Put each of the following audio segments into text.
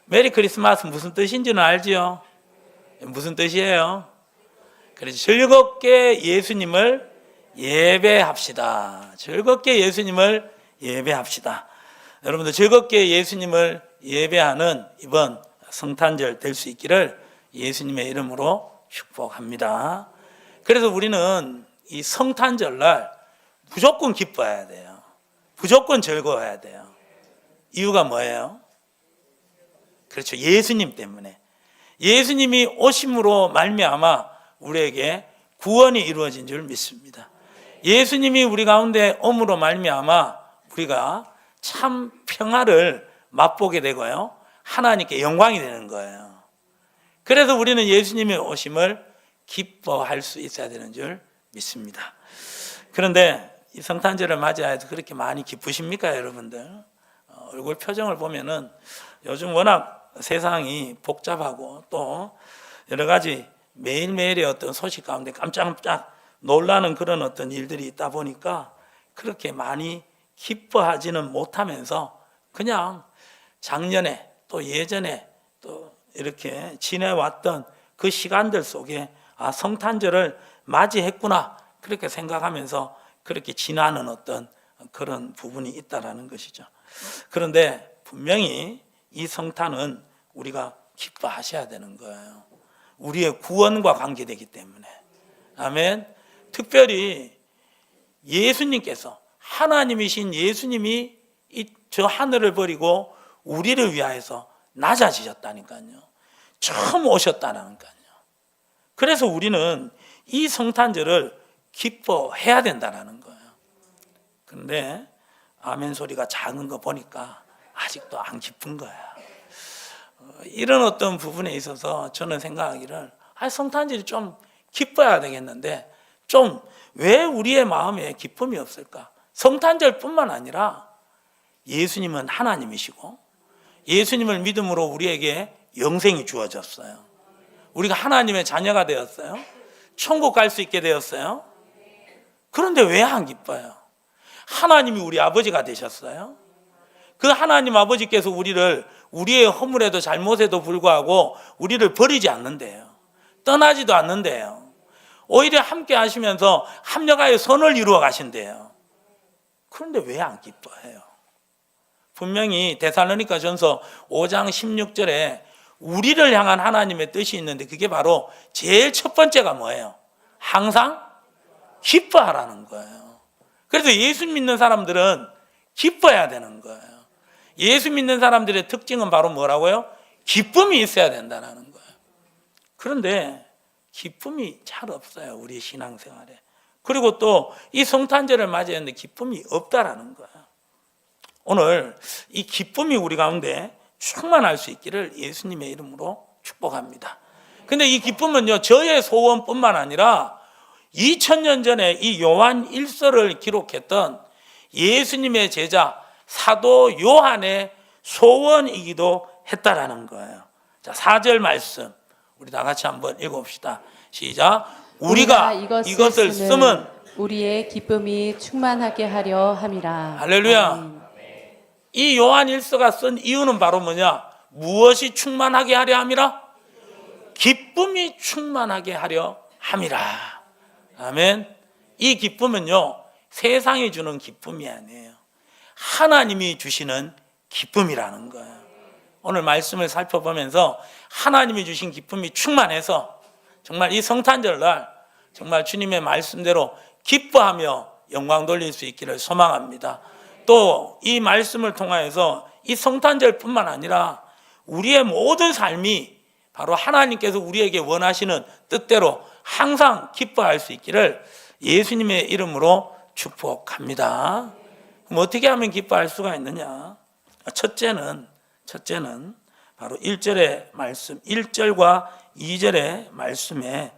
메리 크리스마스 무슨 뜻인지는 알지요? 무슨 뜻이에요? 그래서 즐겁게 예수님을 예배합시다. 즐겁게 예수님을 예배합시다. 여러분들 즐겁게 예수님을 예배하는 이번 성탄절 될 수 있기를 예수님의 이름으로 축복합니다. 그래서 우리는 이 성탄절날 무조건 기뻐해야 돼요. 무조건 즐거워해야 돼요. 이유가 뭐예요? 그렇죠. 예수님 때문에. 예수님이 오심으로 말미암아 우리에게 구원이 이루어진 줄 믿습니다. 예수님이 우리 가운데 옴으로 말미암아 우리가 참 평화를 맛보게 되고요, 하나님께 영광이 되는 거예요. 그래서 우리는 예수님의 오심을 기뻐할 수 있어야 되는 줄 믿습니다. 그런데 이 성탄절을 맞이해서 그렇게 많이 기쁘십니까, 여러분들? 얼굴 표정을 보면은 요즘 워낙 세상이 복잡하고 또 여러 가지 매일매일의 어떤 소식 가운데 깜짝깜짝 놀라는 그런 어떤 일들이 있다 보니까 그렇게 많이 기뻐하지는 못하면서 그냥 작년에 또 예전에 또 이렇게 지내왔던 그 시간들 속에 성탄절을 맞이했구나 그렇게 생각하면서 그렇게 지나는 어떤 그런 부분이 있다라는 것이죠. 그런데 분명히 이 성탄은 우리가 기뻐하셔야 되는 거예요. 우리의 구원과 관계되기 때문에. 아멘. 특별히 예수님께서, 하나님이신 예수님이 저 하늘을 버리고 우리를 위하여서 낮아지셨다니까요. 처음 오셨다니까요. 그래서 우리는 이 성탄절을 기뻐해야 된다는 거예요. 그런데 아멘 소리가 작은 거 보니까 아직도 안 기쁜 거야. 이런 어떤 부분에 있어서 저는 생각하기를 성탄절이 좀 기뻐야 되겠는데 좀 왜 우리의 마음에 기쁨이 없을까? 성탄절뿐만 아니라 예수님은 하나님이시고 예수님을 믿음으로 우리에게 영생이 주어졌어요. 우리가 하나님의 자녀가 되었어요. 천국 갈 수 있게 되었어요. 그런데 왜 안 기뻐요? 하나님이 우리 아버지가 되셨어요. 그 하나님 아버지께서 우리의 허물에도 잘못에도 불구하고 우리를 버리지 않는데요. 떠나지도 않는데요. 오히려 함께 하시면서 합력하여 선을 이루어 가신대요. 그런데 왜 안 기뻐해요? 분명히 데살로니가전서 5장 16절에 우리를 향한 하나님의 뜻이 있는데 그게 바로 제일 첫 번째가 뭐예요? 항상 기뻐하라는 거예요. 그래서 예수 믿는 사람들은 기뻐해야 되는 거예요. 예수 믿는 사람들의 특징은 바로 뭐라고요? 기쁨이 있어야 된다는 거예요. 그런데 기쁨이 잘 없어요, 우리 신앙생활에. 그리고 또 이 성탄절을 맞이했는데 기쁨이 없다라는 거예요. 오늘 이 기쁨이 우리 가운데 충만할 수 있기를 예수님의 이름으로 축복합니다. 근데 이 기쁨은요, 저의 소원뿐만 아니라 2000년 전에 이 요한 1서를 기록했던 예수님의 제자 사도 요한의 소원이기도 했다라는 거예요. 자, 4절 말씀 우리 다 같이 한번 읽어봅시다. 시작. 우리가 이것을 쓰면 우리의 기쁨이 충만하게 하려 함이라. 할렐루야. 아멘. 이 요한 1서가 쓴 이유는 바로 뭐냐? 무엇이 충만하게 하려 함이라? 기쁨이 충만하게 하려 함이라. 아멘. 이 기쁨은요, 세상이 주는 기쁨이 아니에요. 하나님이 주시는 기쁨이라는 거예요. 오늘 말씀을 살펴보면서 하나님이 주신 기쁨이 충만해서 정말 이 성탄절날 정말 주님의 말씀대로 기뻐하며 영광 돌릴 수 있기를 소망합니다. 또 이 말씀을 통하여서 이 성탄절뿐만 아니라 우리의 모든 삶이 바로 하나님께서 우리에게 원하시는 뜻대로 항상 기뻐할 수 있기를 예수님의 이름으로 축복합니다. 그럼 어떻게 하면 기뻐할 수가 있느냐? 첫째는 바로 1절의 말씀, 1절과 2절의 말씀에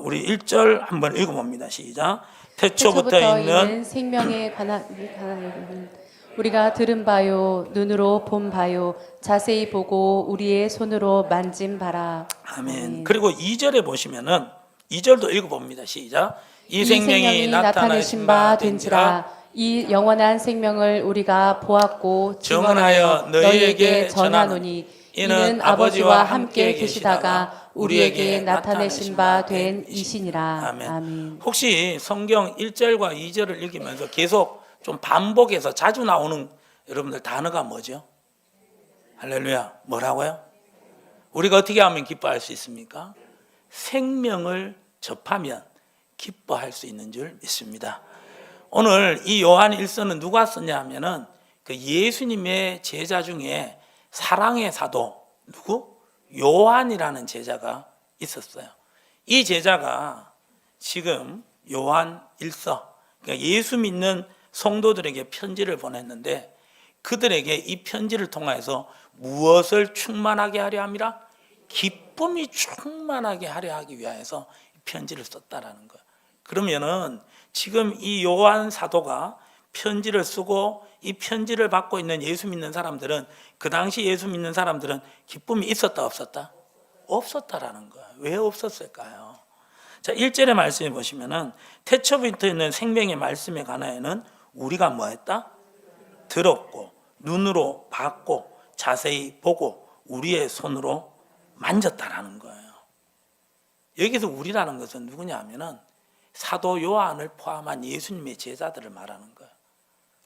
우리 1절 한번 읽어봅니다. 시작. 태초부터 있는 생명에 관한 우리가 들은 바요, 눈으로 본 바요, 자세히 보고 우리의 손으로 만진 바라. 아멘. 그리고 2절에 보시면은 2절도 읽어봅니다. 시작. 이 생명이 나타내신 바 된지라. 이 영원한 생명을 우리가 보았고 증언하여 너희에게 전하노니 이는 아버지와 함께 계시다가 우리에게 나타내신 바 된 이시니라. 아멘. 아멘. 혹시 성경 1절과 2절을 읽으면서 계속 좀 반복해서 자주 나오는 여러분들 단어가 뭐죠? 할렐루야. 뭐라고요? 우리가 어떻게 하면 기뻐할 수 있습니까? 생명을 접하면 기뻐할 수 있는 줄 믿습니다. 오늘 이 요한 1서는 누가 썼냐 하면은 그 예수님의 제자 중에 사랑의 사도 누구? 요한이라는 제자가 있었어요. 이 제자가 지금 요한 1서, 그러니까 예수 믿는 성도들에게 편지를 보냈는데 그들에게 이 편지를 통해서 무엇을 충만하게 하려 함이라? 기쁨이 충만하게 하려 하기 위해서 편지를 썼다라는 거예요. 그러면은 지금 이 요한 사도가 편지를 쓰고 이 편지를 받고 있는 예수 믿는 사람들은, 그 당시 예수 믿는 사람들은 기쁨이 있었다 없었다? 없었다라는 거예요. 왜 없었을까요? 자, 1절의 말씀에 보시면은 태초부터 있는 생명의 말씀에 관하여는 우리가 뭐 했다? 들었고 눈으로 봤고 자세히 보고 우리의 손으로 만졌다라는 거예요. 여기서 우리라는 것은 누구냐 하면은 사도 요한을 포함한 예수님의 제자들을 말하는 거예요.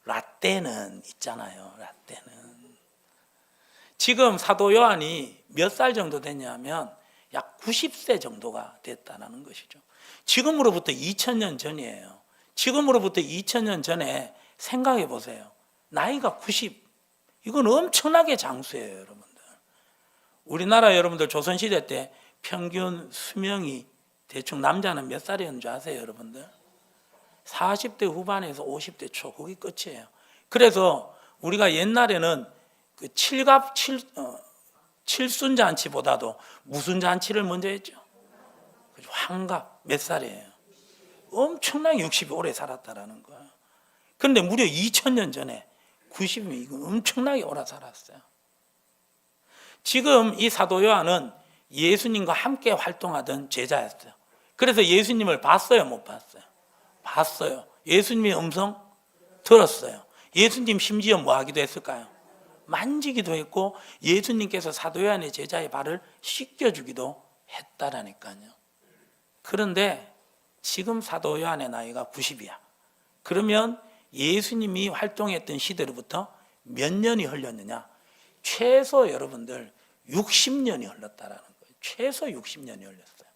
라떼는 있잖아요. 라떼는. 지금 사도 요한이 몇 살 정도 됐냐면 약 90세 정도가 됐다는 것이죠. 지금으로부터 2000년 전이에요. 지금으로부터 2000년 전에 생각해 보세요. 나이가 90. 이건 엄청나게 장수예요, 여러분들. 우리나라 여러분들 조선시대 때 평균 수명이 대충 남자는 몇 살이었는 줄 아세요, 여러분들? 40대 후반에서 50대 초, 그게 끝이에요. 그래서 우리가 옛날에는 그 칠순잔치보다도 무슨 잔치를 먼저 했죠? 환갑 몇 살이에요? 엄청나게 60이 오래 살았다라는 거예요. 그런데 무려 2000년 전에 90이면 이거 엄청나게 오래 살았어요. 지금 이 사도 요한은 예수님과 함께 활동하던 제자였어요. 그래서 예수님을 봤어요, 못 봤어요? 봤어요. 예수님의 음성 들었어요. 예수님 심지어 뭐 하기도 했을까요? 만지기도 했고 예수님께서 사도 요한의 제자의 발을 씻겨주기도 했다라니까요. 그런데 지금 사도 요한의 나이가 90이야. 그러면 예수님이 활동했던 시대로부터 몇 년이 흘렀느냐? 최소 여러분들 60년이 흘렀다라는 거예요. 최소 60년이 흘렀어요.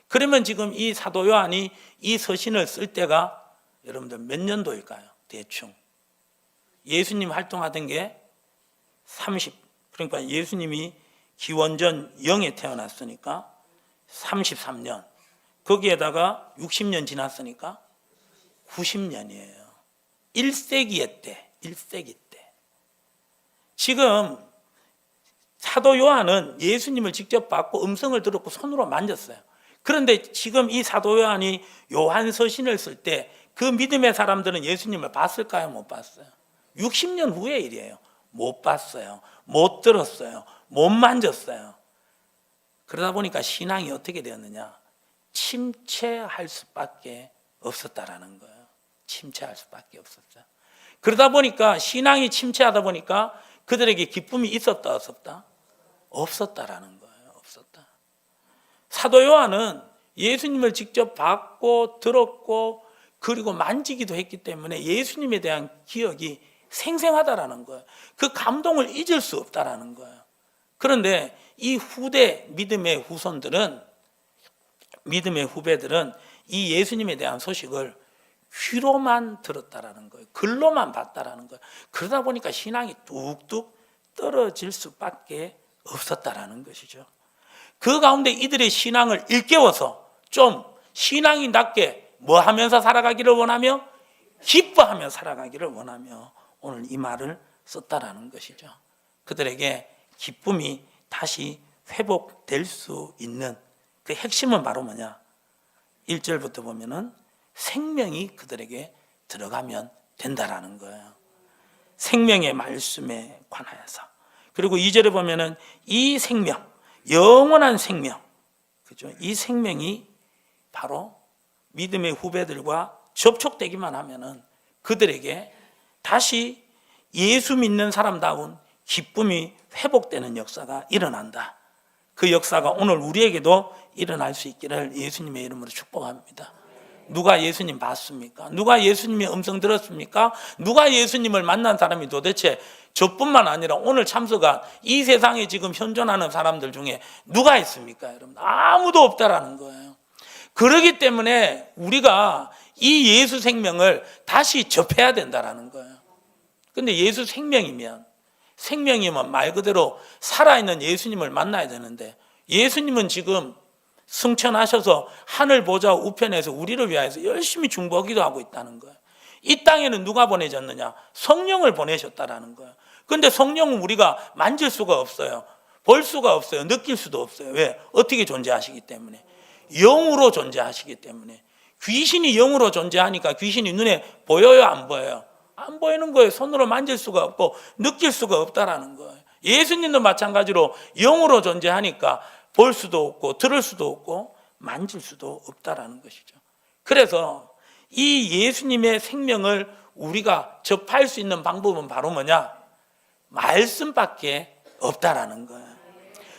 그러면 지금 이 사도 요한이 이 서신을 쓸 때가 여러분들 몇 년도일까요? 대충. 예수님 활동하던 게 30, 그러니까 예수님이 기원전 0에 태어났으니까 33년. 거기에다가 60년 지났으니까 90년이에요. 1세기의 때, 1세기 때. 지금 사도 요한은 예수님을 직접 봤고 음성을 들었고 손으로 만졌어요. 그런데 지금 이 사도 요한이 요한 서신을 쓸 때 그 믿음의 사람들은 예수님을 봤을까요? 못 봤어요? 60년 후의 일이에요. 못 봤어요. 못 들었어요. 못 만졌어요. 그러다 보니까 신앙이 어떻게 되었느냐? 침체할 수밖에 없었다라는 거예요. 침체할 수밖에 없었어요. 그러다 보니까 신앙이 침체하다 보니까 그들에게 기쁨이 있었다 없었다? 없었다라는 거예요. 없었다. 사도 요한은 예수님을 직접 봤고 들었고 그리고 만지기도 했기 때문에 예수님에 대한 기억이 생생하다라는 거예요. 그 감동을 잊을 수 없다라는 거예요. 그런데 이 후대 믿음의 후손들은, 믿음의 후배들은 이 예수님에 대한 소식을 귀로만 들었다라는 거예요. 글로만 봤다라는 거예요. 그러다 보니까 신앙이 뚝뚝 떨어질 수밖에 없었다라는 것이죠. 그 가운데 이들의 신앙을 일깨워서 좀 신앙이 낮게 뭐 하면서 살아가기를 원하며? 기뻐하며 살아가기를 원하며 오늘 이 말을 썼다라는 것이죠. 그들에게 기쁨이 다시 회복될 수 있는 그 핵심은 바로 뭐냐? 1절부터 보면은 생명이 그들에게 들어가면 된다라는 거예요. 생명의 말씀에 관하여서. 그리고 2절에 보면은 이 생명, 영원한 생명, 그죠? 이 생명이 바로 믿음의 후배들과 접촉되기만 하면은 그들에게 다시 예수 믿는 사람다운 기쁨이 회복되는 역사가 일어난다. 그 역사가 오늘 우리에게도 일어날 수 있기를 예수님의 이름으로 축복합니다. 누가 예수님 봤습니까? 누가 예수님의 음성 들었습니까? 누가 예수님을 만난 사람이 도대체 저뿐만 아니라 오늘 참석한 이 세상에 지금 현존하는 사람들 중에 누가 있습니까? 여러분, 아무도 없다라는 거예요. 그렇기 때문에 우리가 이 예수 생명을 다시 접해야 된다라는 거예요. 근데 예수 생명이면 말 그대로 살아있는 예수님을 만나야 되는데, 예수님은 지금 승천하셔서 하늘 보좌 우편에서 우리를 위하여서 열심히 중보기도 하고 있다는 거예요. 이 땅에는 누가 보내셨느냐? 성령을 보내셨다라는 거예요. 그런데 성령은 우리가 만질 수가 없어요. 볼 수가 없어요. 느낄 수도 없어요. 왜? 어떻게 존재하시기 때문에. 영으로 존재하시기 때문에. 귀신이 영으로 존재하니까 귀신이 눈에 보여요, 안 보여요? 안 보이는 거예요. 손으로 만질 수가 없고 느낄 수가 없다라는 거예요. 예수님도 마찬가지로 영으로 존재하니까 볼 수도 없고 들을 수도 없고 만질 수도 없다라는 것이죠. 그래서 이 예수님의 생명을 우리가 접할 수 있는 방법은 바로 뭐냐? 말씀밖에 없다라는 거예요.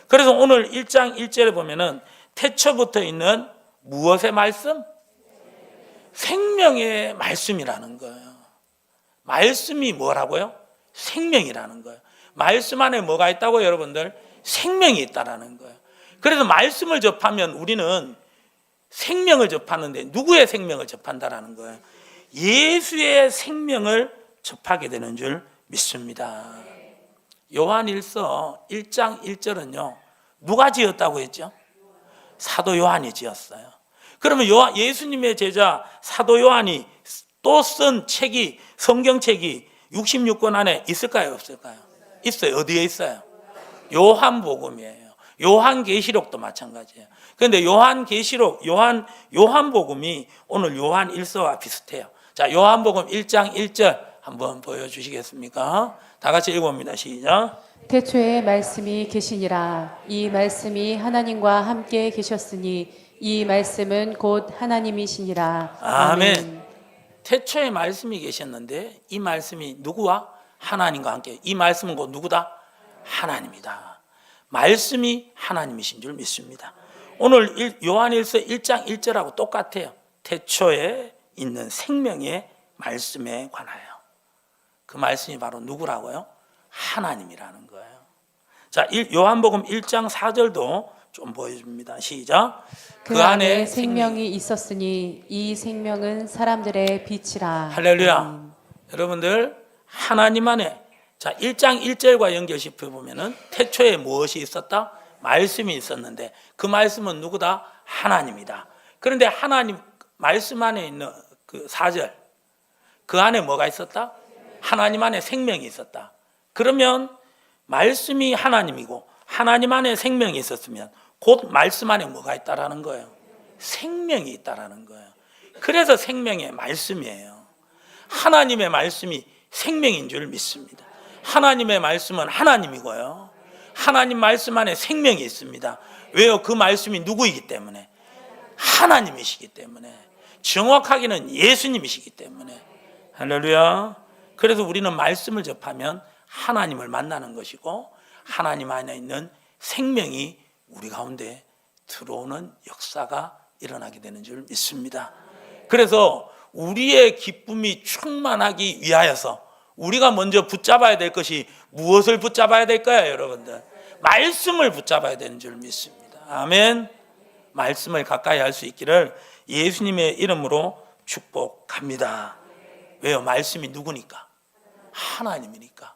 그래서 오늘 1장 1절에 보면은 태초부터 있는 무엇의 말씀? 생명의 말씀이라는 거예요. 말씀이 뭐라고요? 생명이라는 거예요. 말씀 안에 뭐가 있다고 여러분들? 생명이 있다라는 거예요. 그래서 말씀을 접하면 우리는 생명을 접하는데 누구의 생명을 접한다라는 거예요? 예수의 생명을 접하게 되는 줄 믿습니다. 요한일서 1장 1절은요, 누가 지었다고 했죠? 사도 요한이 지었어요. 그러면 예수님의 제자 사도 요한이 또 쓴 책이, 성경책이 66권 안에 있을까요, 없을까요? 있어요. 어디에 있어요? 요한복음이에요. 요한계시록도 마찬가지예요. 그런데 요한계시록, 요한복음이 오늘 요한일서와 비슷해요. 자, 요한복음 1장 1절 한번 보여주시겠습니까? 다 같이 읽어봅니다. 시작. 태초에 말씀이 계시니라. 이 말씀이 하나님과 함께 계셨으니 이 말씀은 곧 하나님이시니라. 아멘. 태초에 말씀이 계셨는데 이 말씀이 누구와? 하나님과 함께. 이 말씀은 곧 누구다? 하나님이다. 말씀이 하나님이신 줄 믿습니다. 오늘 요한일서 1장 1절하고 똑같아요. 태초에 있는 생명의 말씀에 관하여. 그 말씀이 바로 누구라고요? 하나님이라는 거예요. 자, 요한복음 1장 4절도 좀 보여줍니다. 시작. 그 안에 생명이 있었으니 이 생명은 사람들의 빛이라. 할렐루야. 여러분들, 하나님 안에, 자, 1장 1절과 연결시켜 보면은 태초에 무엇이 있었다? 말씀이 있었는데 그 말씀은 누구다? 하나님이다. 그런데 하나님 말씀 안에 있는 그 4절, 그 안에 뭐가 있었다? 하나님 안에 생명이 있었다. 그러면 말씀이 하나님이고 하나님 안에 생명이 있었으면 곧 말씀 안에 뭐가 있다라는 거예요? 생명이 있다라는 거예요. 그래서 생명의 말씀이에요. 하나님의 말씀이 생명인 줄 믿습니다. 하나님의 말씀은 하나님이고요. 하나님 말씀 안에 생명이 있습니다. 왜요? 그 말씀이 누구이기 때문에? 하나님이시기 때문에. 정확하게는 예수님이시기 때문에. 할렐루야. 그래서 우리는 말씀을 접하면 하나님을 만나는 것이고 하나님 안에 있는 생명이 우리 가운데 들어오는 역사가 일어나게 되는 줄 믿습니다. 그래서 우리의 기쁨이 충만하기 위하여서 우리가 먼저 붙잡아야 될 것이 무엇을 붙잡아야 될까요, 여러분들? 말씀을 붙잡아야 되는 줄 믿습니다. 아멘. 말씀을 가까이 할 수 있기를 예수님의 이름으로 축복합니다. 왜요? 말씀이 누구니까? 하나님이니까.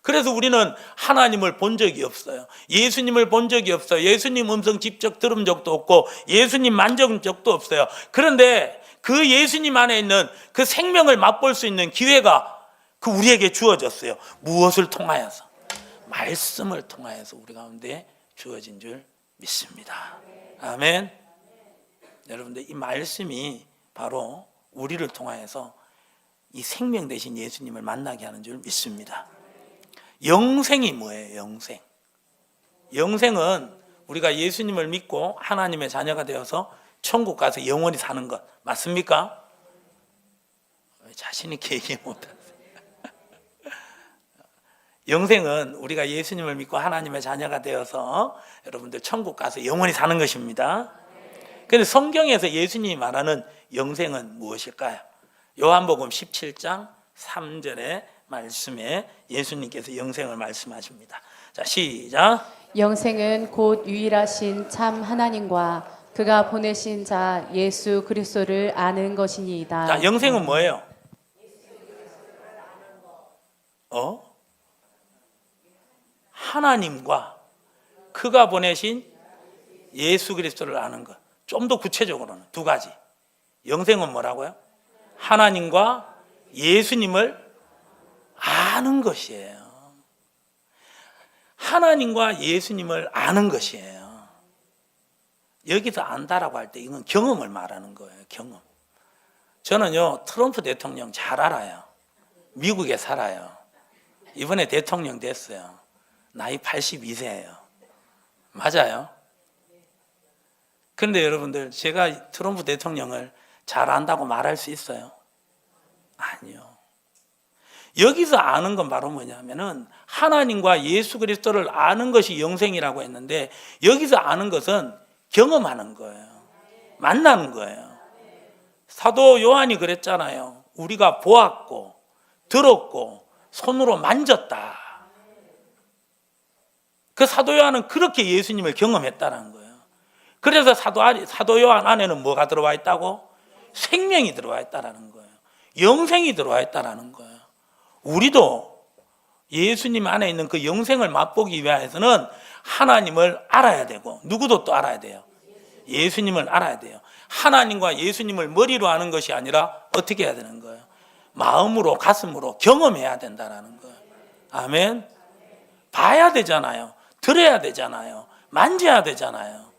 그래서 우리는 하나님을 본 적이 없어요. 예수님을 본 적이 없어요. 예수님 음성 직접 들은 적도 없고 예수님 만져본 적도 없어요. 그런데 그 예수님 안에 있는 그 생명을 맛볼 수 있는 기회가 그 우리에게 주어졌어요. 무엇을 통하여서? 말씀을 통하여서 우리 가운데 주어진 줄 믿습니다. 아멘. 여러분들, 이 말씀이 바로 우리를 통하여서 이 생명 되신 예수님을 만나게 하는 줄 믿습니다. 영생이 뭐예요? 영생. 영생은 우리가 예수님을 믿고 하나님의 자녀가 되어서 천국 가서 영원히 사는 것 맞습니까? 자신 있게 얘기 못하세요. 영생은 우리가 예수님을 믿고 하나님의 자녀가 되어서 여러분들 천국 가서 영원히 사는 것입니다. 그런데 성경에서 예수님이 말하는 영생은 무엇일까요? 요한복음 17장 3절의 말씀에 예수님께서 영생을 말씀하십니다. 자, 시작. 영생은 곧 유일하신 참 하나님과 그가 보내신 자 예수 그리스도를 아는 것이니이다. 자, 영생은 뭐예요? 하나님과 그가 보내신 예수 그리스도를 아는 것. 좀 더 구체적으로는 두 가지. 영생은 뭐라고요? 하나님과 예수님을 아는 것이에요. 하나님과 예수님을 아는 것이에요. 여기서 안다라고 할 때 이건 경험을 말하는 거예요. 경험. 저는요, 트럼프 대통령 잘 알아요. 미국에 살아요. 이번에 대통령 됐어요. 나이 82세예요. 맞아요. 그런데 여러분들, 제가 트럼프 대통령을 잘 안다고 말할 수 있어요? 아니요. 여기서 아는 건 바로 뭐냐면은 하나님과 예수 그리스도를 아는 것이 영생이라고 했는데, 여기서 아는 것은 경험하는 거예요. 만나는 거예요. 사도 요한이 그랬잖아요. 우리가 보았고 들었고 손으로 만졌다. 그 사도 요한은 그렇게 예수님을 경험했다는 거예요. 그래서 사도 요한 안에는 뭐가 들어와 있다고? 생명이 들어와 있다는 거예요. 영생이 들어와 있다는 거예요. 우리도 예수님 안에 있는 그 영생을 맛보기 위해서는 하나님을 알아야 되고, 누구도 또 알아야 돼요. 예수님을 알아야 돼요. 하나님과 예수님을 머리로 아는 것이 아니라 어떻게 해야 되는 거예요? 마음으로, 가슴으로 경험해야 된다는 거예요. 아멘. 봐야 되잖아요. 들어야 되잖아요. 만져야 되잖아요.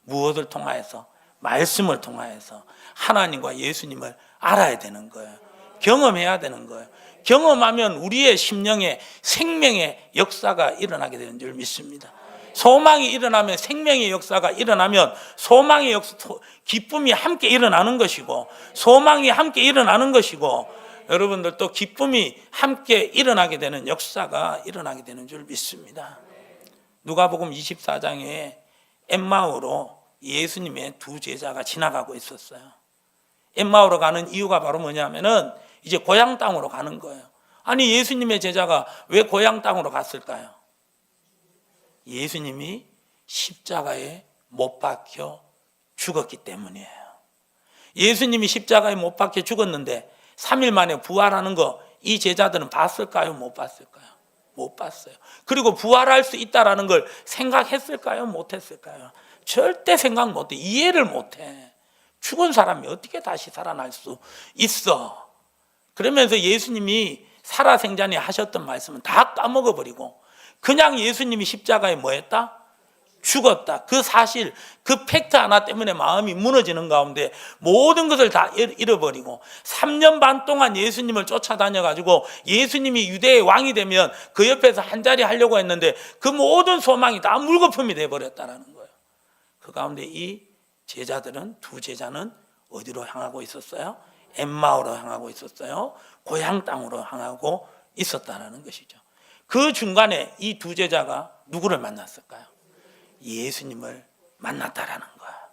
무엇을 통하여서? 말씀을 통하여서 하나님과 예수님을 알아야 되는 거예요. 경험해야 되는 거예요. 경험하면 우리의 심령에 생명의 역사가 일어나게 되는 줄 믿습니다. 소망이 일어나면, 생명의 역사가 일어나면 소망의 역사, 기쁨이 함께 일어나는 것이고, 소망이 함께 일어나는 것이고, 여러분들 또 기쁨이 함께 일어나게 되는 역사가 일어나게 되는 줄 믿습니다. 누가복음 24장에 엠마오로 예수님의 두 제자가 지나가고 있었어요. 엠마오로 가는 이유가 바로 뭐냐면은 이제 고향 땅으로 가는 거예요. 아니, 예수님의 제자가 왜 고향 땅으로 갔을까요? 예수님이 십자가에 못 박혀 죽었기 때문이에요. 예수님이 십자가에 못 박혀 죽었는데 3일 만에 부활하는 거 이 제자들은 봤을까요? 못 봤을까요? 못 봤어요. 그리고 부활할 수 있다는 걸 생각했을까요? 못했을까요? 절대 생각 못해. 이해를 못해. 죽은 사람이 어떻게 다시 살아날 수 있어? 그러면서 예수님이 살아생전에 하셨던 말씀은 다 까먹어버리고 그냥 예수님이 십자가에 뭐 했다? 죽었다. 그 사실, 그 팩트 하나 때문에 마음이 무너지는 가운데 모든 것을 다 잃어버리고 3년 반 동안 예수님을 쫓아다녀가지고 예수님이 유대의 왕이 되면 그 옆에서 한자리 하려고 했는데 그 모든 소망이 다 물거품이 돼버렸다는 거예요. 그 가운데 이 제자들은, 두 제자는 어디로 향하고 있었어요? 엠마오로 향하고 있었어요. 고향 땅으로 향하고 있었다는 것이죠. 그 중간에 이 두 제자가 누구를 만났을까요? 예수님을 만났다라는 거야.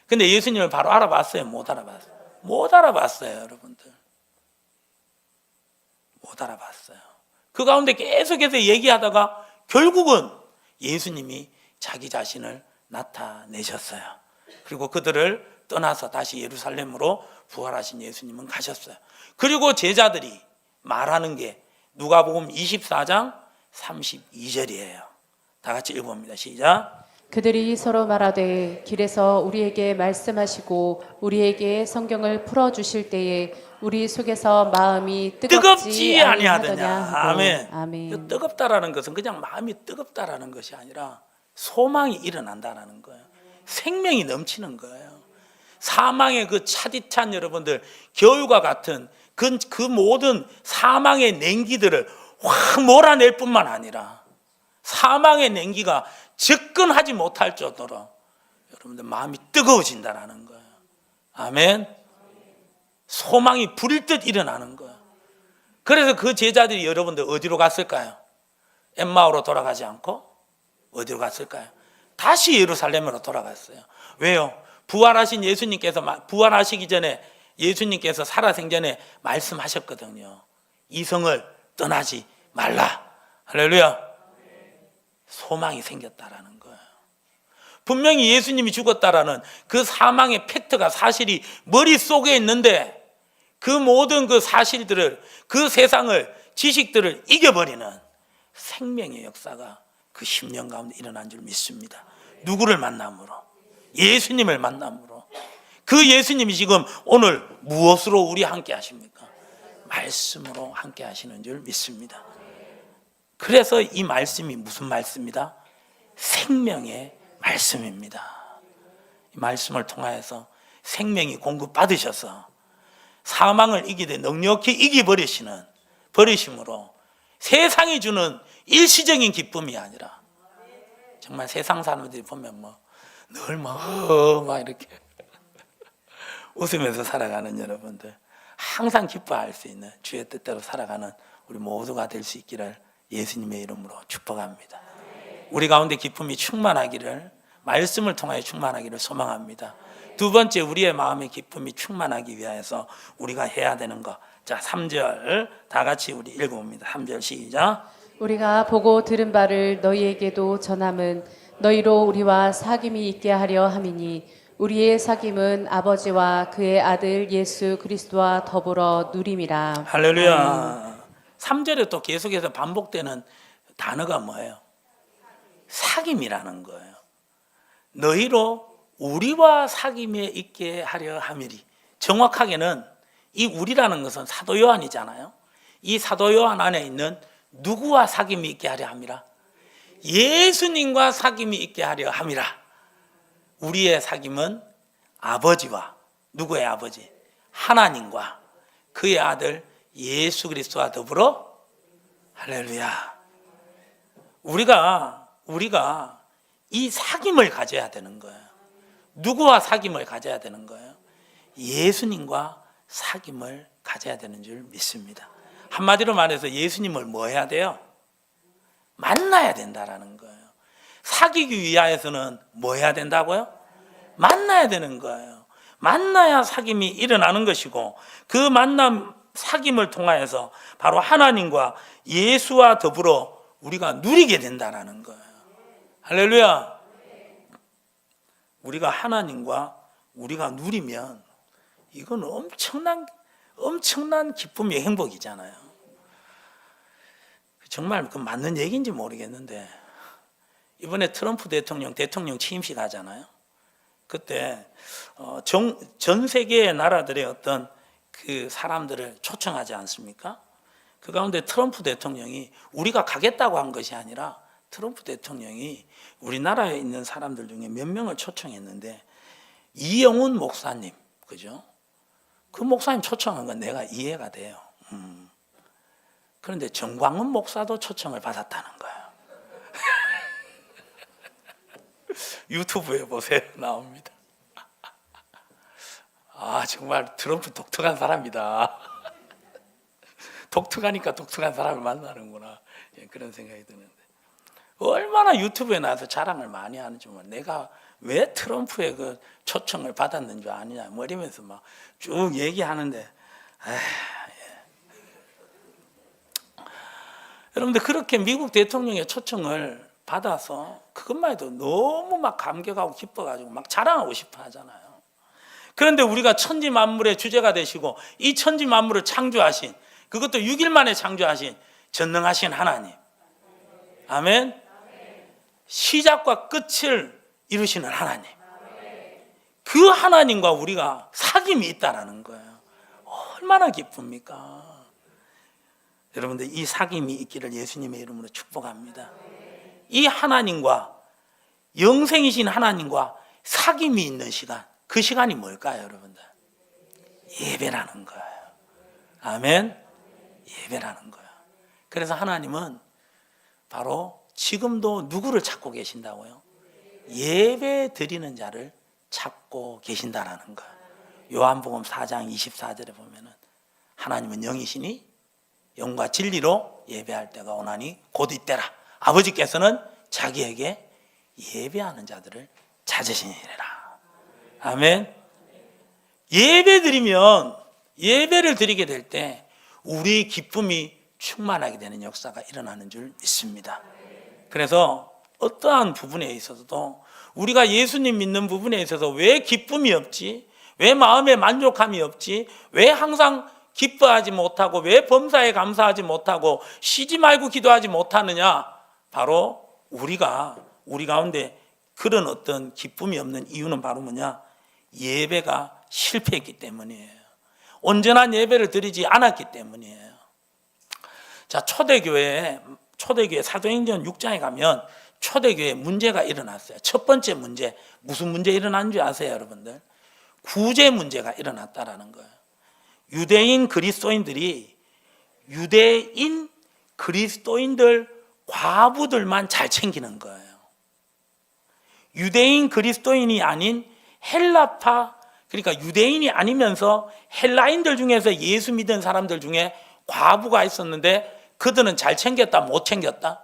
근데 예수님을 바로 알아봤어요? 못 알아봤어요? 못 알아봤어요, 여러분들. 못 알아봤어요. 그 가운데 계속해서 얘기하다가 결국은 예수님이 자기 자신을 나타내셨어요. 그리고 그들을 떠나서 다시 예루살렘으로 부활하신 예수님은 가셨어요. 그리고 제자들이 말하는 게 누가복음 24장 32절이에요. 다 같이 읽어봅니다. 시작. 그들이 서로 말하되 길에서 우리에게 말씀하시고 우리에게 성경을 풀어주실 때에 우리 속에서 마음이 뜨겁지 아니하더냐. 아멘. 아멘. 뜨겁다라는 것은 그냥 마음이 뜨겁다라는 것이 아니라 소망이 일어난다라는 거예요. 생명이 넘치는 거예요. 사망의 그 차디찬 여러분들, 겨울과 같은 그 모든 사망의 냉기들을 확 몰아낼 뿐만 아니라 사망의 냉기가 접근하지 못할 정도로 여러분들 마음이 뜨거워진다라는 거예요. 아멘. 소망이 불일 듯 일어나는 거예요. 그래서 그 제자들이 여러분들 어디로 갔을까요? 엠마오로 돌아가지 않고 어디로 갔을까요? 다시 예루살렘으로 돌아갔어요. 왜요? 부활하신 예수님께서, 부활하시기 전에 예수님께서 살아생전에 말씀하셨거든요. 이 성을 떠나지 말라. 할렐루야. 소망이 생겼다라는 거예요. 분명히 예수님이 죽었다라는 그 사망의 팩트가, 사실이 머릿속에 있는데 그 모든 그 사실들을, 그 세상을, 지식들을 이겨버리는 생명의 역사가 그 10년 가운데 일어난 줄 믿습니다. 누구를 만남으로? 예수님을 만남으로. 그 예수님이 지금 오늘 무엇으로 우리 함께 하십니까? 말씀으로 함께 하시는 줄 믿습니다. 그래서 이 말씀이 무슨 말씀이다? 생명의 말씀입니다. 이 말씀을 통하여서 생명이 공급받으셔서 사망을 이기되 넉넉히 버리심으로 세상이 주는 일시적인 기쁨이 아니라, 정말 세상 사람들이 보면 늘 막 이렇게 웃으면서 살아가는 여러분들, 항상 기뻐할 수 있는 주의 뜻대로 살아가는 우리 모두가 될 수 있기를 예수님의 이름으로 축복합니다. 우리 가운데 기쁨이 충만하기를, 말씀을 통하여 충만하기를 소망합니다. 두 번째, 우리의 마음의 기쁨이 충만하기 위해서 우리가 해야 되는 것. 자, 3절 다 같이 우리 읽어봅니다. 3절 시작. 우리가 보고 들은 바를 너희에게도 전함은 너희로 우리와 사귐이 있게 하려 함이니 우리의 사귐은 아버지와 그의 아들 예수 그리스도와 더불어 누림이라. 할렐루야. 3절에 또 계속해서 반복되는 단어가 뭐예요? 사귐이라는 거예요. 너희로 우리와 사귐에 있게 하려 함이리. 정확하게는 이 우리라는 것은 사도 요한이잖아요. 이 사도 요한 안에 있는 누구와 사귐이 있게 하려 함이라? 예수님과 사귐이 있게 하려 함이라. 우리의 사귐은 아버지와, 누구의 아버지? 하나님과 그의 아들 예수 그리스도와 더불어, 할렐루야. 우리가 이 사귐을 가져야 되는 거예요. 누구와 사귐을 가져야 되는 거예요? 예수님과 사귐을 가져야 되는 줄 믿습니다. 한마디로 말해서 예수님을 뭐 해야 돼요? 만나야 된다라는 거예요. 사귀기 위하여서는 뭐 해야 된다고요? 만나야 되는 거예요. 만나야 사귐이 일어나는 것이고, 그 만남, 사귐을 통하여서 바로 하나님과 예수와 더불어 우리가 누리게 된다라는 거예요. 할렐루야. 우리가 하나님과 우리가 누리면 이건 엄청난 기쁨의 행복이잖아요. 정말 그 맞는 얘기인지 모르겠는데, 이번에 트럼프 대통령 취임식 하잖아요. 그때 전 세계의 나라들의 어떤 그 사람들을 초청하지 않습니까? 그 가운데 트럼프 대통령이 우리가 가겠다고 한 것이 아니라, 트럼프 대통령이 우리나라에 있는 사람들 중에 몇 명을 초청했는데, 이영훈 목사님, 그죠? 그 목사님 초청한 건 내가 이해가 돼요. 그런데 정광훈 목사도 초청을 받았다는 거예요. 유튜브에 보세요. 나옵니다. 아, 정말 트럼프 독특한 사람이다. 독특하니까 독특한 사람을 만나는구나. 그런 생각이 드는데, 얼마나 유튜브에 나와서 자랑을 많이 하는지, 내가 왜 트럼프의 그 초청을 받았는 줄 아느냐 이러면서 막 쭉 얘기하는데, 여러분들, 그렇게 미국 대통령의 초청을 받아서 그것만 해도 너무 막 감격하고 기뻐가지고 막 자랑하고 싶어 하잖아요. 그런데 우리가 천지 만물의 주제가 되시고, 이 천지 만물을 창조하신, 그것도 6일 만에 창조하신 전능하신 하나님, 아멘. 시작과 끝을 이루시는 하나님, 그 하나님과 우리가 사귐이 있다라는 거예요. 얼마나 기쁩니까? 여러분들, 이 사귐이 있기를 예수님의 이름으로 축복합니다. 이 하나님과, 영생이신 하나님과 사귐이 있는 시간, 그 시간이 뭘까요, 여러분들? 예배라는 거예요. 아멘. 예배라는 거예요. 그래서 하나님은 바로 지금도 누구를 찾고 계신다고요? 예배 드리는 자를 찾고 계신다라는 거예요. 요한복음 4장 24절에 보면은, 하나님은 영이시니 영과 진리로 예배할 때가 오나니 곧 이때라. 아버지께서는 자기에게 예배하는 자들을 찾으시니라. 아멘. 예배 드리면, 예배를 드리게 될 때 우리 기쁨이 충만하게 되는 역사가 일어나는 줄 믿습니다. 그래서 어떠한 부분에 있어서도 우리가 예수님 믿는 부분에 있어서 왜 기쁨이 없지? 왜 마음에 만족함이 없지? 왜 항상 기뻐하지 못하고, 왜 범사에 감사하지 못하고, 쉬지 말고 기도하지 못하느냐? 바로 우리 가운데 그런 어떤 기쁨이 없는 이유는 바로 뭐냐? 예배가 실패했기 때문이에요. 온전한 예배를 드리지 않았기 때문이에요. 자, 초대교회 사도행전 6장에 가면 초대교회에 문제가 일어났어요. 첫 번째 문제, 무슨 문제 일어난 줄 아세요, 여러분들? 구제 문제가 일어났다라는 거예요. 유대인 그리스도인들 과부들만 잘 챙기는 거예요. 유대인 그리스도인이 아닌 헬라파, 그러니까 유대인이 아니면서 헬라인들 중에서 예수 믿은 사람들 중에 과부가 있었는데 그들은 잘 챙겼다, 못 챙겼다?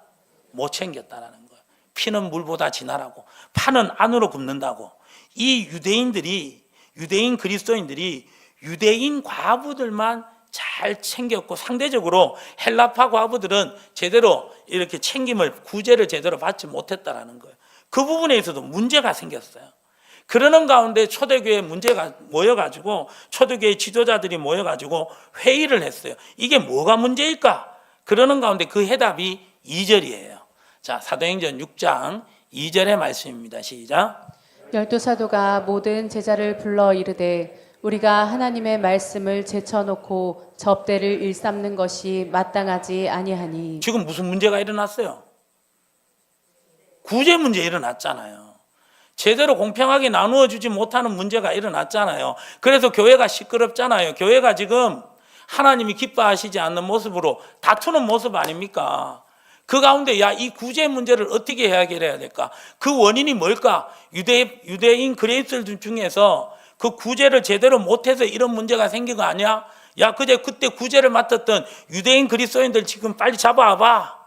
못 챙겼다라는 거예요. 피는 물보다 진하라고, 파는 안으로 굽는다고. 이 유대인 그리스도인들이 유대인 과부들만 잘 챙겼고, 상대적으로 헬라파 과부들은 제대로 이렇게 구제를 제대로 받지 못했다라는 거예요. 그 부분에 있어도 문제가 생겼어요. 그러는 가운데 초대교회 문제가 모여가지고, 초대교회 지도자들이 모여가지고 회의를 했어요. 이게 뭐가 문제일까? 그러는 가운데 그 해답이 2절이에요. 자, 사도행전 6장 2절의 말씀입니다. 시작. 12사도가 모든 제자를 불러 이르되 우리가 하나님의 말씀을 제쳐놓고 접대를 일삼는 것이 마땅하지 아니하니. 지금 무슨 문제가 일어났어요? 구제 문제 일어났잖아요. 제대로 공평하게 나누어 주지 못하는 문제가 일어났잖아요. 그래서 교회가 시끄럽잖아요. 교회가 지금 하나님이 기뻐하시지 않는 모습으로 다투는 모습 아닙니까? 그 가운데 이 구제 문제를 어떻게 해결해야 될까? 그 원인이 뭘까? 유대인 그리스도인들 중에서 그 구제를 제대로 못해서 이런 문제가 생긴 거 아니야? 그때 구제를 맡았던 유대인 그리스도인들 지금 빨리 잡아와봐.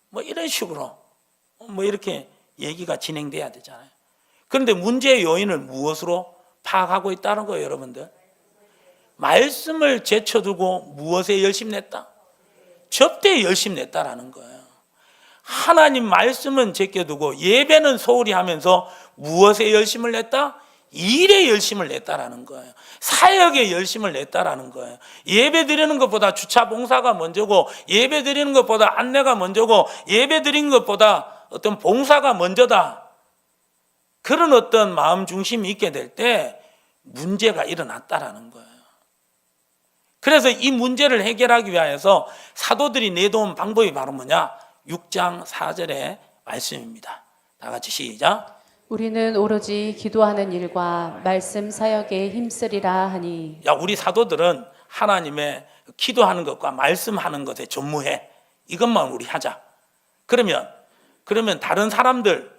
뭐 이런 식으로 이렇게 얘기가 진행돼야 되잖아요. 그런데 문제의 요인을 무엇으로 파악하고 있다는 거예요, 여러분들? 말씀을 제쳐두고 무엇에 열심 냈다? 접대에 열심 냈다라는 거예요. 하나님 말씀은 제껴두고 예배는 소홀히 하면서 무엇에 열심을 냈다? 일에 열심을 냈다라는 거예요. 사역에 열심을 냈다라는 거예요. 예배 드리는 것보다 주차 봉사가 먼저고, 예배 드리는 것보다 안내가 먼저고, 예배 드리는 것보다 어떤 봉사가 먼저다. 그런 어떤 마음 중심이 있게 될 때 문제가 일어났다라는 거예요. 그래서 이 문제를 해결하기 위해서 사도들이 내놓은 방법이 바로 뭐냐? 6장 4절의 말씀입니다. 다 같이 시작. 우리는 오로지 기도하는 일과 말씀 사역에 힘쓰리라 하니. 우리 사도들은 하나님의 기도하는 것과 말씀하는 것에 전무해. 이것만 우리 하자. 그러면 다른 사람들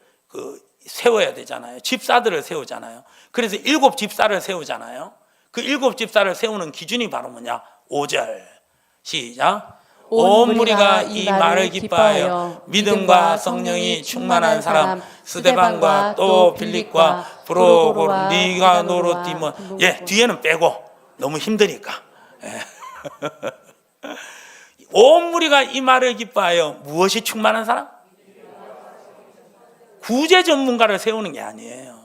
세워야 되잖아요. 집사들을 세우잖아요. 그래서 7 집사를 세우잖아요. 그 7 집사를 세우는 기준이 바로 뭐냐? 5절 시작. 온 무리가 이 말을 기뻐하여 믿음과 성령이 충만한 사람 스데반과 또 빌립과 프로고르 니가노로 디몬, 뒤에는 빼고 너무 힘드니까. 온 무리가 이 말을 기뻐하여 무엇이 충만한 사람? 구제 전문가를 세우는 게 아니에요.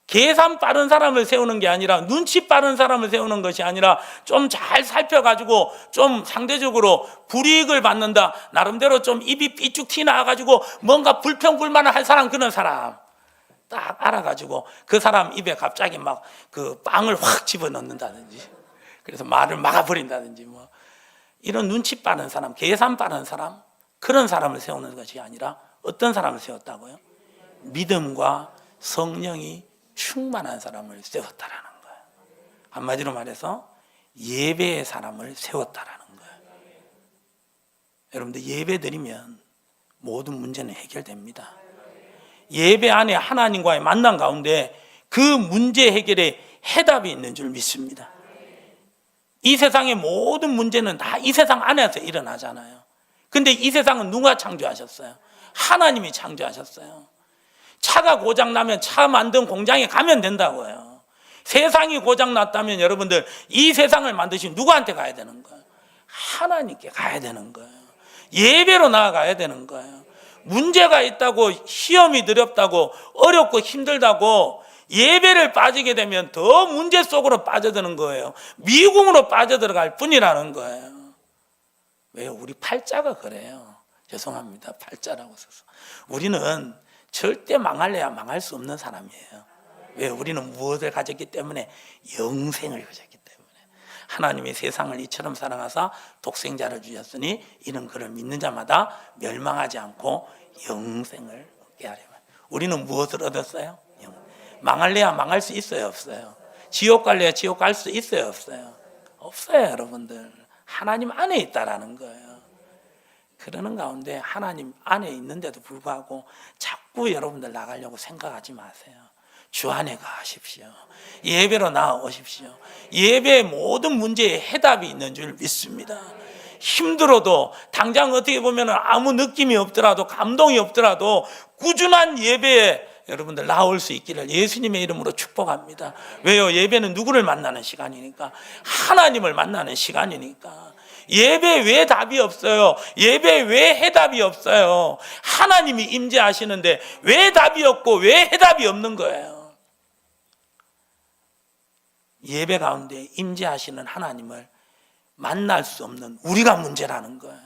계산 빠른 사람을 세우는 게 아니라, 눈치 빠른 사람을 세우는 것이 아니라, 좀 잘 살펴가지고 좀 상대적으로 불이익을 받는다, 나름대로 좀 입이 삐쭉 튀나가지고 뭔가 불평불만을 할 사람, 그런 사람 딱 알아가지고 그 사람 입에 갑자기 막 그 빵을 확 집어넣는다든지, 그래서 말을 막아버린다든지, 이런 눈치 빠른 사람, 계산 빠른 사람, 그런 사람을 세우는 것이 아니라 어떤 사람을 세웠다고요? 믿음과 성령이 충만한 사람을 세웠다라는 거예요. 한마디로 말해서 예배의 사람을 세웠다라는 거예요. 여러분들, 예배 드리면 모든 문제는 해결됩니다. 예배 안에 하나님과의 만남 가운데 그 문제 해결에 해답이 있는 줄 믿습니다. 이 세상의 모든 문제는 다 이 세상 안에서 일어나잖아요. 근데 이 세상은 누가 창조하셨어요? 하나님이 창조하셨어요. 차가 고장나면 차 만든 공장에 가면 된다고요. 세상이 고장났다면 여러분들 이 세상을 만드신 누구한테 가야 되는 거예요? 하나님께 가야 되는 거예요. 예배로 나아가야 되는 거예요. 문제가 있다고, 시험이 두렵다고, 어렵고 힘들다고 예배를 빠지게 되면 더 문제 속으로 빠져드는 거예요. 미궁으로 빠져들어갈 뿐이라는 거예요. 왜요? 우리 팔자가 그래요. 죄송합니다. 팔자라고 써서. 우리는 절대 망할래야 망할 수 없는 사람이에요. 왜? 우리는 무엇을 가졌기 때문에? 영생을 가졌기 때문에. 하나님이 세상을 이처럼 사랑하사 독생자를 주셨으니 이는 그를 믿는 자마다 멸망하지 않고 영생을 얻게 하려면. 우리는 무엇을 얻었어요? 망할래야 망할 수 있어요? 없어요? 지옥 갈래야 지옥 갈 수 있어요? 없어요? 없어요, 여러분들. 하나님 안에 있다라는 거예요. 그러는 가운데 하나님 안에 있는데도 불구하고 자꾸 여러분들 나가려고 생각하지 마세요. 주 안에 가십시오. 예배로 나아오십시오. 예배의 모든 문제에 해답이 있는 줄 믿습니다. 힘들어도 당장 어떻게 보면 아무 느낌이 없더라도, 감동이 없더라도 꾸준한 예배에 여러분들 나올 수 있기를 예수님의 이름으로 축복합니다. 왜요? 예배는 누구를 만나는 시간이니까, 하나님을 만나는 시간이니까. 예배 왜 답이 없어요? 예배 왜 해답이 없어요? 하나님이 임재하시는데 왜 답이 없고 왜 해답이 없는 거예요? 예배 가운데 임재하시는 하나님을 만날 수 없는 우리가 문제라는 거예요.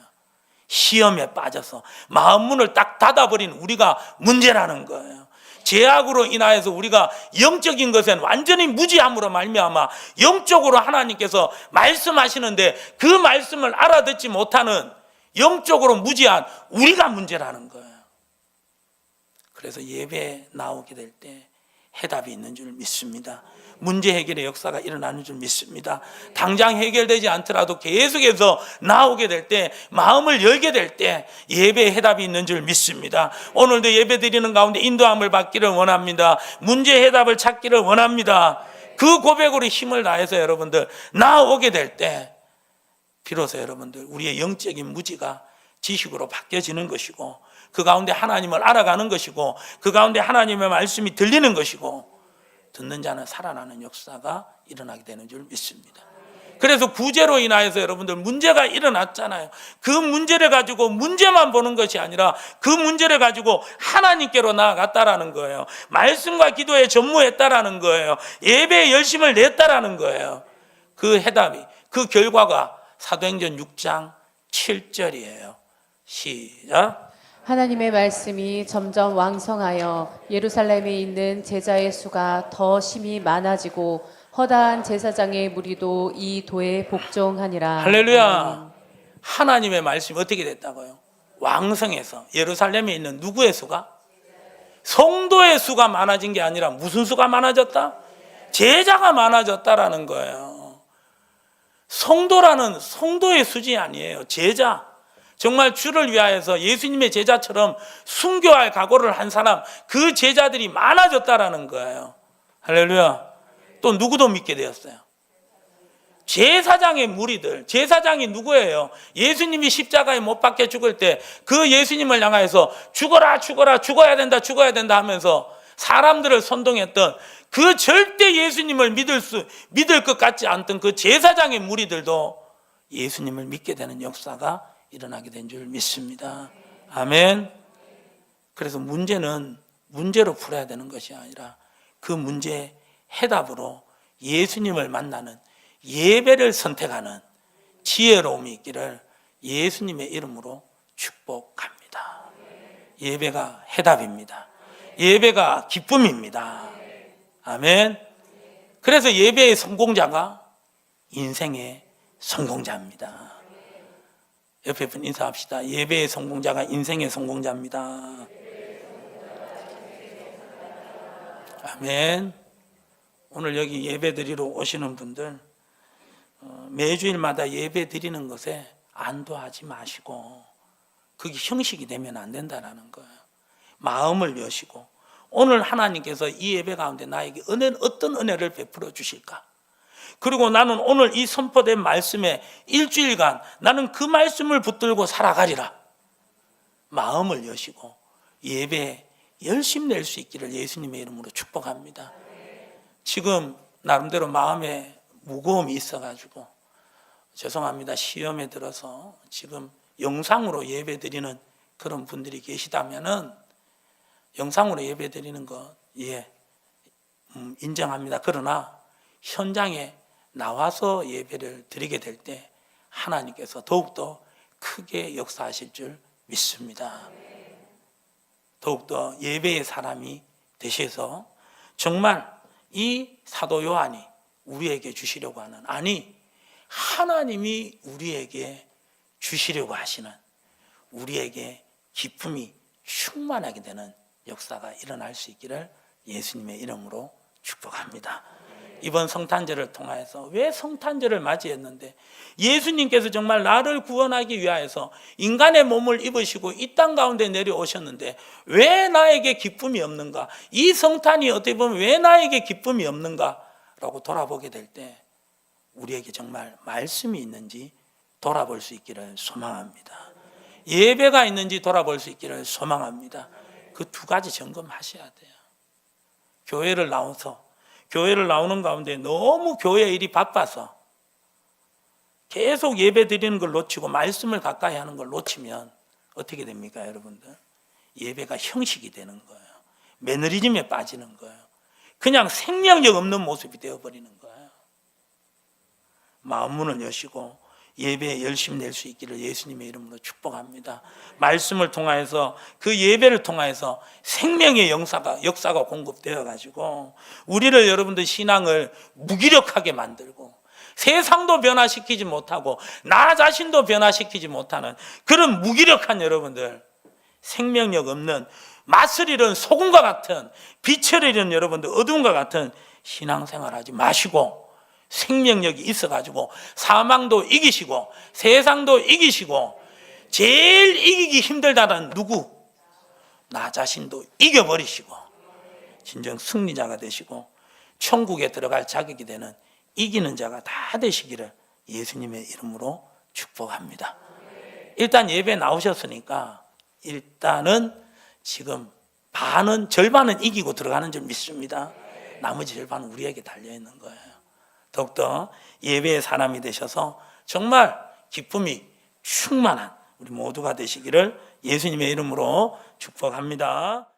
시험에 빠져서 마음 문을 딱 닫아버린 우리가 문제라는 거예요. 죄악으로 인하여서 우리가 영적인 것엔 완전히 무지함으로 말미암아 영적으로 하나님께서 말씀하시는데 그 말씀을 알아듣지 못하는 영적으로 무지한 우리가 문제라는 거예요. 그래서 예배에 나오게 될 때 해답이 있는 줄 믿습니다. 문제 해결의 역사가 일어나는 줄 믿습니다. 당장 해결되지 않더라도 계속해서 나오게 될 때, 마음을 열게 될 때 예배의 해답이 있는 줄 믿습니다. 오늘도 예배 드리는 가운데 인도함을 받기를 원합니다. 문제 해답을 찾기를 원합니다. 그 고백으로 힘을 다해서 여러분들 나오게 될 때 비로소 여러분들 우리의 영적인 무지가 지식으로 바뀌어지는 것이고, 그 가운데 하나님을 알아가는 것이고, 그 가운데 하나님의 말씀이 들리는 것이고, 듣는 자는 살아나는 역사가 일어나게 되는 줄 믿습니다. 그래서 구제로 인하여서 여러분들 문제가 일어났잖아요. 그 문제를 가지고 문제만 보는 것이 아니라 그 문제를 가지고 하나님께로 나아갔다라는 거예요. 말씀과 기도에 전무했다라는 거예요. 예배에 열심을 냈다라는 거예요. 그 해답이, 그 결과가 사도행전 6장 7절이에요. 시작. 하나님의 말씀이 점점 왕성하여 예루살렘에 있는 제자의 수가 더 심히 많아지고 허다한 제사장의 무리도 이 도에 복종하니라. 할렐루야. 하나님의 말씀이 어떻게 됐다고요? 왕성해서 예루살렘에 있는 누구의 수가? 성도의 수가 많아진 게 아니라 무슨 수가 많아졌다? 제자가 많아졌다라는 거예요. 성도라는 성도의 수준이 아니에요. 제자. 정말 주를 위하여서 예수님의 제자처럼 순교할 각오를 한 사람, 그 제자들이 많아졌다라는 거예요. 할렐루야. 또 누구도 믿게 되었어요? 제사장의 무리들. 제사장이 누구예요? 예수님이 십자가에 못 박혀 죽을 때 그 예수님을 향하여서 죽어라 죽어라 죽어야 된다 하면서 사람들을 선동했던 그 절대 예수님을 믿을 것 같지 않던 그 제사장의 무리들도 예수님을 믿게 되는 역사가 일어나게 된 줄 믿습니다. 아멘. 그래서 문제는 문제로 풀어야 되는 것이 아니라 그 문제의 해답으로 예수님을 만나는 예배를 선택하는 지혜로움이 있기를 예수님의 이름으로 축복합니다. 예배가 해답입니다. 예배가 기쁨입니다. 아멘. 그래서 예배의 성공자가 인생의 성공자입니다. 옆에 분 인사합시다. 예배의 성공자가 인생의 성공자입니다. 아멘. 오늘 여기 예배 드리러 오시는 분들 매주일마다 예배 드리는 것에 안도하지 마시고 그게 형식이 되면 안 된다는 거예요. 마음을 여시고 오늘 하나님께서 이 예배 가운데 나에게 어떤 은혜를 베풀어 주실까? 그리고 나는 오늘 이 선포된 말씀에 일주일간 나는 그 말씀을 붙들고 살아가리라. 마음을 여시고 예배 열심히 낼 수 있기를 예수님의 이름으로 축복합니다. 지금 나름대로 마음에 무거움이 있어가지고 죄송합니다. 시험에 들어서 지금 영상으로 예배 드리는 그런 분들이 계시다면은 영상으로 예배 드리는 거 인정합니다. 그러나 현장에 나와서 예배를 드리게 될 때 하나님께서 더욱더 크게 역사하실 줄 믿습니다. 더욱더 예배의 사람이 되셔서 정말 이 사도 요한이 우리에게 주시려고 하는, 아니 하나님이 우리에게 주시려고 하시는, 우리에게 기쁨이 충만하게 되는 역사가 일어날 수 있기를 예수님의 이름으로 축복합니다. 이번 성탄절을 통하여서 왜 성탄절을 맞이했는데 예수님께서 정말 나를 구원하기 위하여서 인간의 몸을 입으시고 이 땅 가운데 내려오셨는데 왜 나에게 기쁨이 없는가? 이 성탄이 어떻게 보면 왜 나에게 기쁨이 없는가? 라고 돌아보게 될 때 우리에게 정말 말씀이 있는지 돌아볼 수 있기를 소망합니다. 예배가 있는지 돌아볼 수 있기를 소망합니다. 그 두 가지 점검하셔야 돼요. 교회를 나오는 가운데 너무 교회 일이 바빠서 계속 예배 드리는 걸 놓치고 말씀을 가까이 하는 걸 놓치면 어떻게 됩니까, 여러분들? 예배가 형식이 되는 거예요. 매너리즘에 빠지는 거예요. 그냥 생명력 없는 모습이 되어버리는 거예요. 마음 문을 여시고 예배에 열심히 낼 수 있기를 예수님의 이름으로 축복합니다. 말씀을 통하여서 그 예배를 통하여서 생명의 역사가 공급되어 가지고 우리를, 여러분들 신앙을 무기력하게 만들고 세상도 변화시키지 못하고 나 자신도 변화시키지 못하는 그런 무기력한 여러분들, 생명력 없는 맛을 잃은 소금과 같은, 빛을 잃은 여러분들 어둠과 같은 신앙생활 하지 마시고 생명력이 있어가지고 사망도 이기시고 세상도 이기시고 제일 이기기 힘들다는 누구? 나 자신도 이겨버리시고 진정 승리자가 되시고 천국에 들어갈 자격이 되는 이기는 자가 다 되시기를 예수님의 이름으로 축복합니다. 일단 예배 나오셨으니까 일단은 지금 절반은 이기고 들어가는 줄 믿습니다. 나머지 절반은 우리에게 달려있는 거예요. 더욱더 예배의 사람이 되셔서 정말 기쁨이 충만한 우리 모두가 되시기를 예수님의 이름으로 축복합니다.